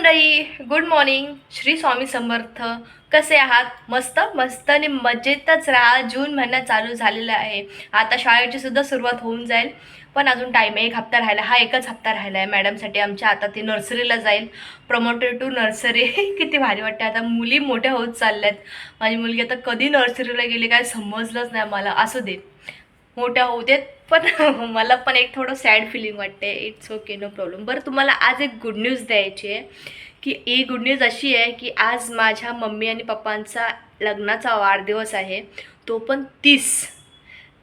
मंडळी, good morning. Shri Swami Samarth. कसे आहात? मस्त मस्त आणि मजेतच राहा. जून महिना चालू झालेला आहे. आता शाळेची सुद्धा सुरुवात होऊन जाईल, पण अजून टाईम आहे. 1 हप्ता राहिला. हा एकच हप्ता राहिला आहे मॅडमसाठी आमच्या. आता ती नर्सरीला जाईल, प्रमोटेड टू नर्सरी. किती भारी वाटते. आता मुली मोठ्या होत चालल्यात. माझी मुलगी आता कधी नर्सरीला गेली काय समजलंच नाही मला. असू दे, मोठ्या होऊ देत. पण मला पण एक थोडं सॅड फिलिंग वाटते. It's okay, no problem. बरं, तुम्हाला आज एक गुड न्यूज द्यायची आहे. की ही गुड न्यूज अशी आहे की आज माझ्या मम्मी आणि पप्पांचा लग्नाचा वाढदिवस आहे. तो पण 30.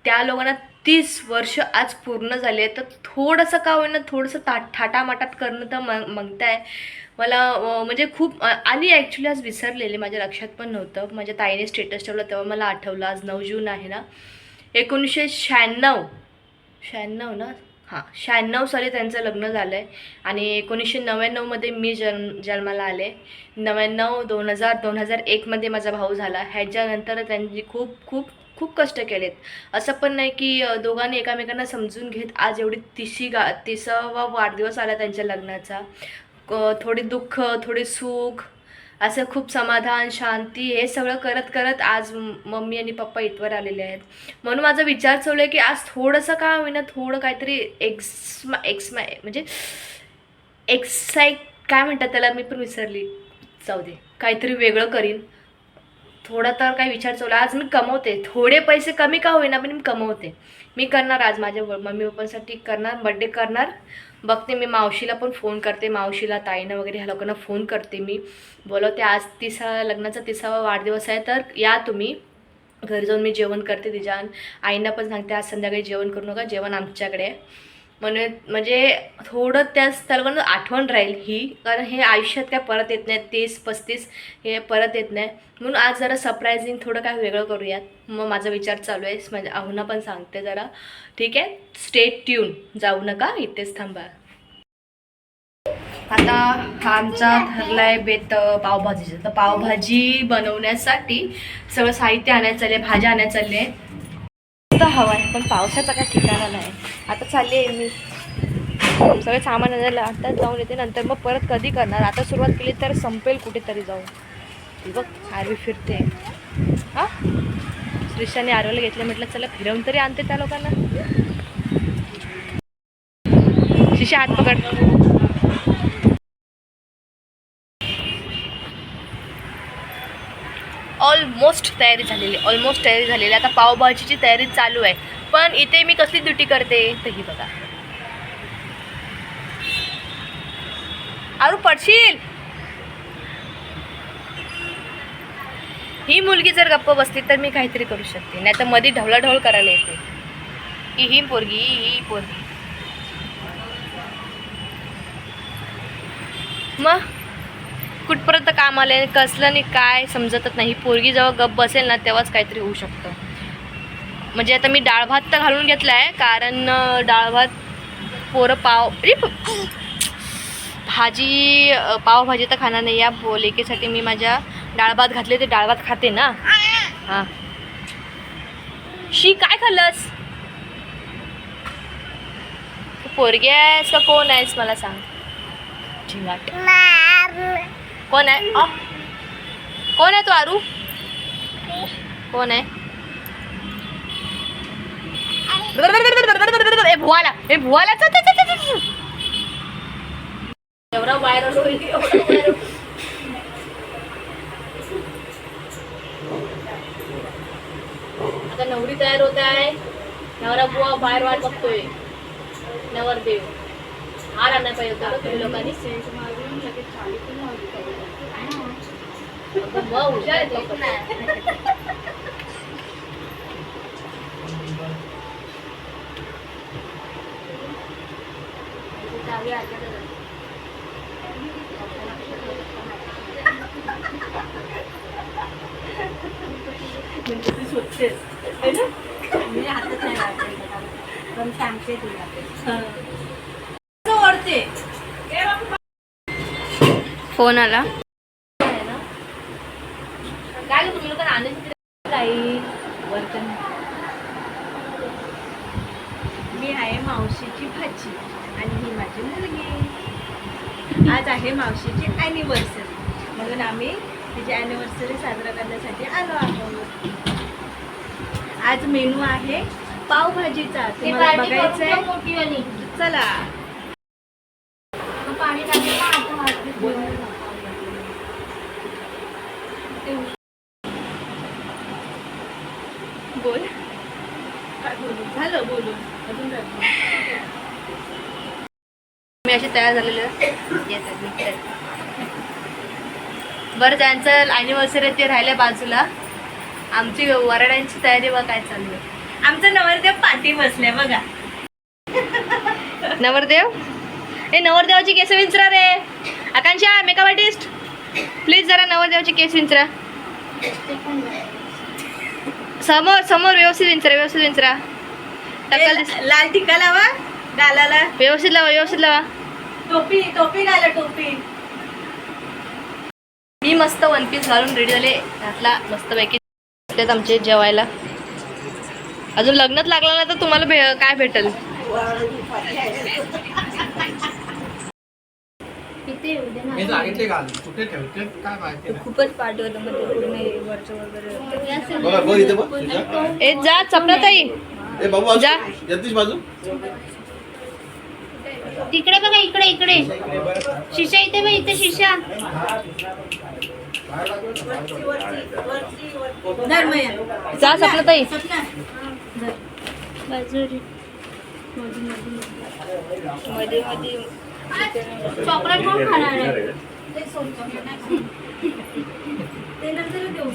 त्या लोकांना 30 वर्ष आज पूर्ण झाले. तर थोडंसं का होईना, थोडंसं थाटामाटात करणं तर मागताय मला. म्हणजे खूप आली ॲक्च्युली. आज विसरलेले, माझ्या लक्षात पण नव्हतं. माझ्या ताईने स्टेटस ठेवलं तेव्हा मला आठवलं. आज 9 जून आहे ना. 1996 ना. हां, 96 साली त्यांचं लग्न झालं आहे. आणि 1999मध्ये मी जन्माला आले. 99, 2000, 2001मध्ये माझा भाऊ झाला. ह्याच्यानंतर त्यांनी खूप खूप खूप कष्ट केलेत. असं पण नाही की दोघांनी एकामेकांना समजून घेत आज एवढी 30वा वाढदिवस आला त्यांच्या लग्नाचा. थोडी दुःख, थोडी सुख, असं खूप समाधान, शांती, हे सगळं करत करत आज मम्मी आणि पप्पा इथवर आलेले आहेत. म्हणून माझा विचार चालू आहे की आज थोडंसं का होईना, थोडं काहीतरी म्हणजे एक्साईट काय म्हणतात त्याला, मी पण विसरली. जाऊ दे, काहीतरी वेगळं करीन. थोडा तर काही विचार चालू. आज मी कमवते थोडे पैसे, कमी का होईना पण मी कमवते. मी करणार आज माझ्या मम्मी पप्पांसाठी करणार, बड्डे करणार. बघते मी मावशीला पण फोन करते, मावशीला, ताईनं वगैरे ह्या लोकांना फोन करते. मी बोलवते आज लग्नाचा 30वा वाढदिवस आहे, तर या तुम्ही. घरी जाऊन मी जेवण करते तिच्या. आईंना पण सांगते आज संध्याकाळी जेवण करू नका, जेवण आमच्याकडे आहे. म्हणजे थोडं त्या लोकांना आठवण राहील ही. कारण हे आयुष्यात काय परत येत नाही. 30-35 हे परत येत नाही. म्हणून आज जरा सरप्रायझिंग थोडं काय वेगळं करूयात. मग माझा विचार चालू आहे. म्हणजे अहुना पण सांगते जरा. ठीक आहे, स्टे ट्यून, जाऊ नका, इथेच थांबा. आता हा आमचा ठरला आहे बेत पावभाजीचं. तर पावभाजी बनवण्यासाठी सगळं साहित्य आणायचं चालले, भाज्या आणायचं चालले. तर हवा आहे, पण पावसाचा काय ठिकाणा नाही. आता चालली आहे मी सगळं सामान आणायला. आता जाऊन येते, नंतर मग परत कधी करणार. आता सुरुवात केली तर संपेल कुठेतरी जाऊन. बघ आरवी फिरते. हां, श्रीशाने आरवीला घेतलं, म्हटलं चला फिरवून तरी आणते त्या लोकांना. श्रीशा हात पकड. ऑलमोस्ट तयारी झालेली. आता पावभाजीची तयारी चालू आहे. पण इथे मी कसली ड्युटी करते तर ही बघा. अरू पडशील. ही मुलगी जर गप्प बसली तर मी काहीतरी करू शकते, नाही तर मध्ये ढवळाढवळ करायला येते. ही पोरगी मग कुठपर्यंत काम आले, कसलं नाही काय समजतच नाही. पोरगी जेव्हा गप बसेल ना तेव्हाच काहीतरी होऊ शकतं. म्हणजे आता मी डाळ भात तर घालून घेतला आहे, कारण डाळ भात पोरं पावभाजी तर खाणार नाही. या लेकीसाठी मी माझ्या डाळ भात घातले, ते डाळ भात खाते ना. हां, काय खाल्लंस? पोरगी आहेस का कोण आहेस मला सांग. झिंगाट कोण आहे? कोण आहे तो? आरू कोण आहे? भुवाला एवढा व्हायरल होईल. आता नवरी तयार होत आहे. नवरा बुवा बाहेर वाट बघतोय. नवरदेव हार आणायला पाहिजे होता तुम्ही लोकांनी. हुशार आहे. मी हातात नाही पण सांगते तुला. फोन आला. काय तुम्ही लोक काही वर्तन. मी आहे मावशीची भाजी आणि ही माझी मुलगी. आज आहे मावशीची ॲनिव्हर्सरी, म्हणून आम्ही तिची ॲनिव्हर्सरी साजरा करण्यासाठी आलो आहोत. आज मेनू आहे पावभाजीचा, तुम्हाला बघायचंय. चला. बोल, काय बोलू, झालं बोलून अजून काय. मी अशी तयार झालेलं बरं. त्यांचं ॲनिव्हर्सरी ते राहिल्या बाजूला, आमची वराड्यांची तयारी बघ काय चालू आहे. आमचं नवरदेव पाठी बसले बघा. नवरदेव, ए नवरदेवाची केस विंचरा रे. आकांक्षा मेकअप आर्टिस्ट, प्लीज जरा नवरदेवाची केस विंचरा. समोर समोर व्यवस्थित विंचरा, व्यवस्थित विंचरा. टक्कल दिस, लाल टिक्का लावा गालाला, व्यवस्थित लावा, व्यवस्थित लावा. टोपी टोपी घाला, टोपी. मी मस्त वन पीस घालून रेडी झाले. घातला मस्तपैकी. त्यात आमचे जेवायला. अजून लग्नात लागला ना तर तुम्हाला काय भेटेल. खूपच पाठवलं मध्ये वरचं वगैरे. ए जा चपला ताई जा. तिकडे बघा, इकडे इकडे शिशा, इथे बघ, इथे शिशा. जा चपला ताई. बाजूरी मध्ये मध्ये चॉकलेट कोण खाणार आहे? ते नंतर देऊ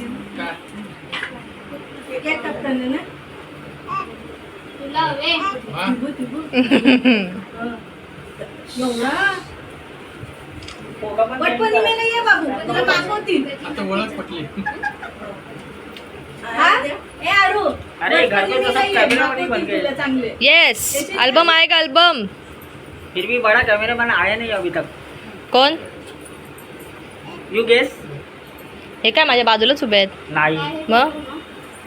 एक टाकताना ना. तुला हवे? एवढा वटपौर्णिमेला ये बाबू, तुला पाठवतील. हा? ए आरू, वटपौर्णिमेला ये, पाठवतील तुला चांगले. येस, अल्बम आएगा अल्बम. फिर भी बड़ा कैमरामैन आया नहीं अभी तक. कोण? You guess. हे काय माझ्या बाजूलाच उभे आहेत. नाही, मग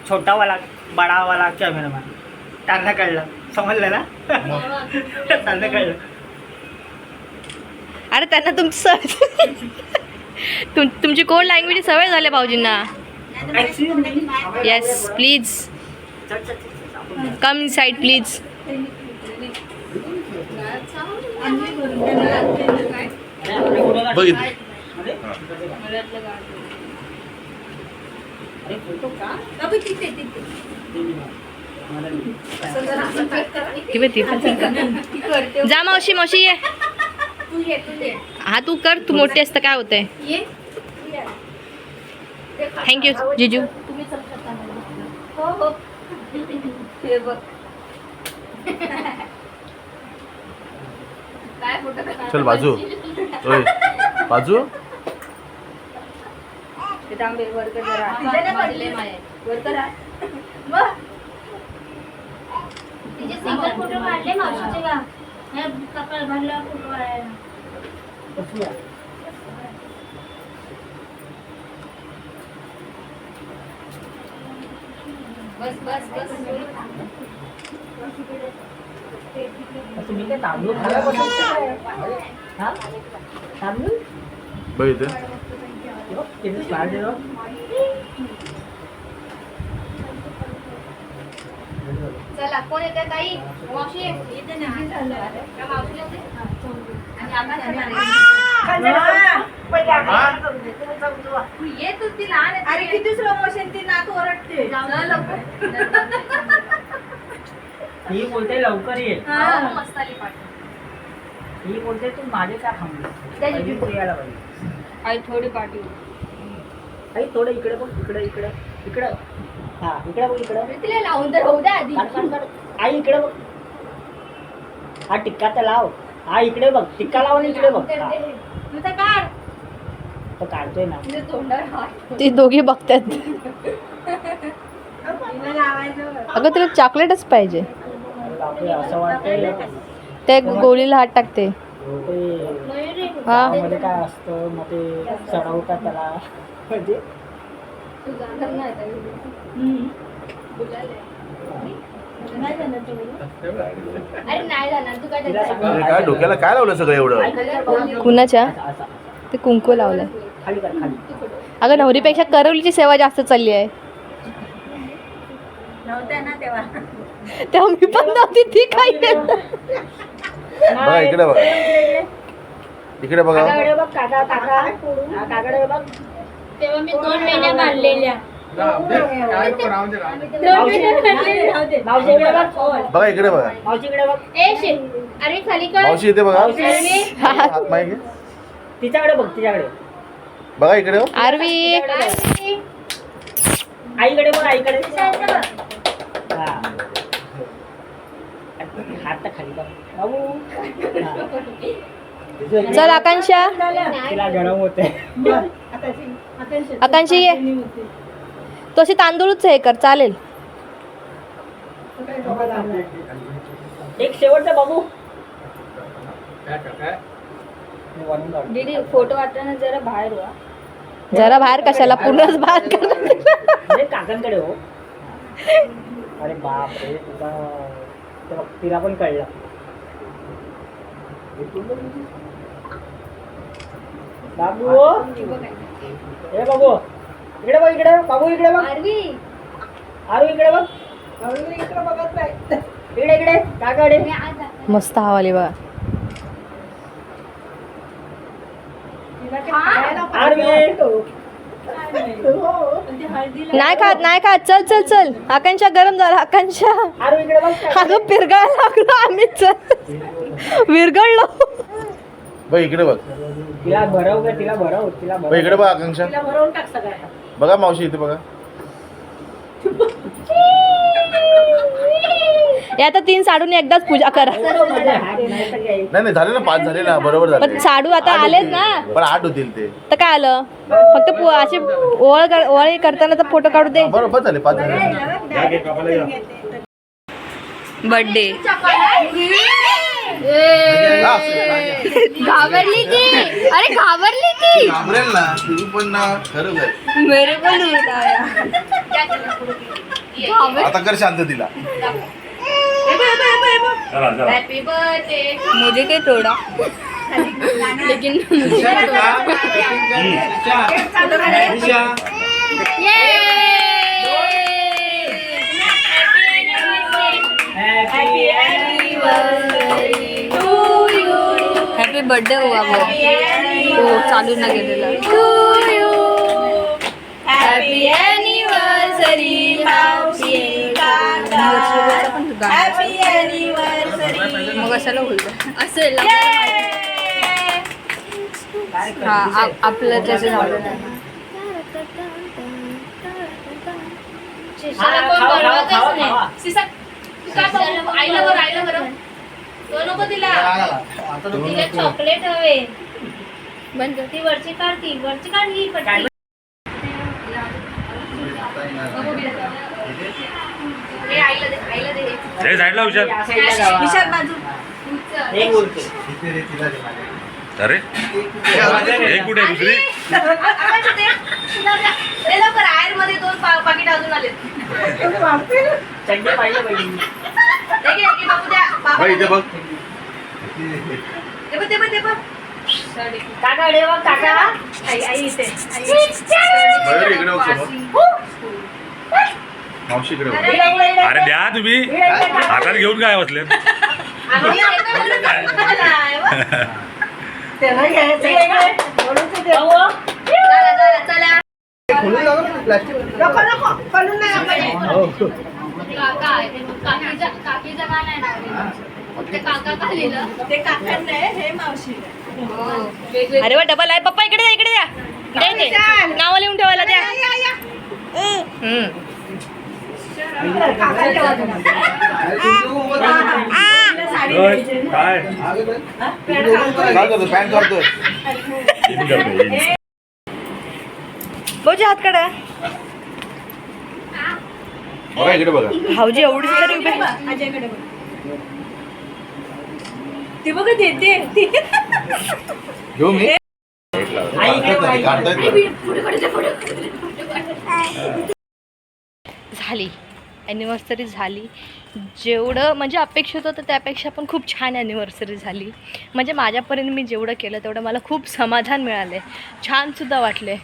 छोटा वाला बड़ा वाला कॅमेरामॅन. त्यांना कळलं, समजलं ना. त्यांना कळलं. अरे त्यांना तुमची सवय तुमची कोड लँग्वेज सवय झाल्या भाऊजींना. Yes please come inside please. बाबू तिथे तिथे. जा मावशी, मावशी ये. तू ये, तू ये. हा तू कर, तू मोठी असतं काय होतंय. ये. थँक्यू जिजू. हो हो. हे बघ. काय फोटो काढ. चल बाजू. ओय बाजू. तांबे वर्ग जरा. वर्ग जरा. मग तिचे सिंगल फोटो काढले मावशीचे का? हे कपल भरला फोटो काढायला. बस बस बस. तुम्ही काय तांदूळ खायला बसवता? हा? तांदूळ? बघ इथे. किती स्वाद आहे. चला कोण येते ताई? मावशी येते ना. मावशी येते आणि ये तू, ती लहान आहे. अरे किती स्लो मोशन, ती नाक ओरडते. ही बोलते लवकर ये. मस्त आली पाठ. ही बोलते तू माझे का थांबली. तू यायला पाहिजे. आई थोडी पाठी. आई थोडं इकडे बघ, इकडे इकडे इकडे. हा इकडे बघ, इकडे. तिला लावून तर होऊ द्या आधी. आई इकडे बघ. हा टिक्का तर लाव. हा इकडे बघ, टिक्का लाव आणि इकडे बघ. हा. तू तर काढ. तो काढतोय ना. तिच्या तोंडावर हात. ती दोघी बघतात. तिला लावायचं. अगं तुला चॉकलेटच पाहिजे. बापरे, असं वाटतंय ते गोळीला हात टाकते. ते हा मध्ये काय असतं मग ते चढवतात त्याला. म्हणजे अरे नाही जाणार तू काय तिला सांग. अरे काय डोक्याला काय लावलं सगळं एवढं कुणाच्या असा. ते कुंकू लावलंय. खाली कर खाली. अगं नवरीपेक्षा करवलीची सेवा जास्त चालली आहे. नव्हत्या ना तेव्हा. तेव्हा मी पण नव्हती ती काय बघा इकडे बघा इकडे बघा काकाकडे बघ काका काका हा, काकाकडे बघ. तेव्हा मी 2 महिन्या बांधलेल्या मावशीकडे बघ. बघा इकडे बघा मावशीकडे बघ. अरे खाली कर मावशी इथे बघा मावशी. हात मागे घे. तिच्याकडे बघ तिच्याकडे. बघा इकडे हो. आरवी आईकडे बघ आईकडे. हा. हात तर खाली कर बाबू. हा. चल आकांक्षा तिला गरम होते. आकांक्षी ये. तो अशी तांदूळच हे कर चालेल. एक शेवटचा बाबू. दीदी फोटो वाटताना जरा बाहेर व्हा. जरा बाहेर कशाला पूर्णच बाहेर कर. म्हणजे काकांकडे हो. अरे बाप रे तुझा ते बघ, तिला पण कळलं. बाबू हे बाबू इकडे बघ इकडे बाबू इकडे बघ. आरू इकडे बघ. इकडे इकडे काकाकडे. मस्त हवा आली बघा. आरवी. नाही खात चल चल चल. आकांक्षा गरम झाला. आकांक्षा आरू इकडे बघ. अगं पिरगायला लागलो आम्ही. चल विरगळलो. बघ इकडे बघ तिला भरव का तिला भरव तिला बघ इकडे बघा आकांक्षा भरवून टाक सगळ्यांना. बघा मावशी इथे बघा हे आता 3 साडून एकदाच पूजा करा. नाही नाही झाले ना 5 झाले ना बरोबर झाले पण साडू आता आलेच ना. पण 8 होतील ते तर काय आलं फक्त असे ओळ करताना तर फोटो काढू दे. बरोबर झाले 5 झाले बर्थडे घाबरली ती अरे घाबरली ती घाबरेल ना तू पण ना खरंच आहे मेरे को लूटा आता कर शांत तिला हॅपी बर्थडे. मुझे काय थोडा लेकिन हॅपी बर्थडे हुआ वो तो चालू ना गेलेला. हॅपी अॅनिव्हर्सरी मावशी काका. Happy anniversary. मग कशाला बोलतो असेल हा आपलं त्याचं झालं नाही. शिशाला कोण बोलवतच नाही. आईला बरं तो नको तिला. तिला चॉकलेट हवे. बंद ती वरची काढ ही पट्टी. आईला दे साईडला हुशार. विशाल बाजू. हे बोलते. अरे हे कुठे दुसरी लवकर आयर मध्ये 2 पाकिट अजून आले. चड्डी पाहिजे पाहिजे. बाबू द्या बघ इथे बघ ते बघ काकाकडे बघ काका. आई इथे बरं इकडे बघ समोर मावशी इकडे बघ अरे द्या तुम्ही हातात घेऊन काय बसले. त्याला घ्यायचं. चला नको खोलून नाही आपण. काका आहे ते काकीचा गाणं आहे ना ते काका का लिहिलं. ते काकांना आहे, हे मावशी. अरे वा डबल आहे. पप्पा इकडे द्या नाव लिहून ठेवायला द्या. काय काय करतो पॅन करतोय भाऊजी हात काढा. बघा इकडे बघा भाऊजी एवढी तरी उभे. अजयकडे बघ. ती बघ देते. घेऊ मी झाली ॲनिव्हर्सरी झाली. जेवढं म्हणजे अपेक्षित होतं त्यापेक्षा पण खूप छान ॲनिव्हर्सरी झाली. म्हणजे माझ्यापर्यंत मी जेवढं केलं तेवढं मला खूप समाधान मिळालं आहे, छानसुद्धा वाटले.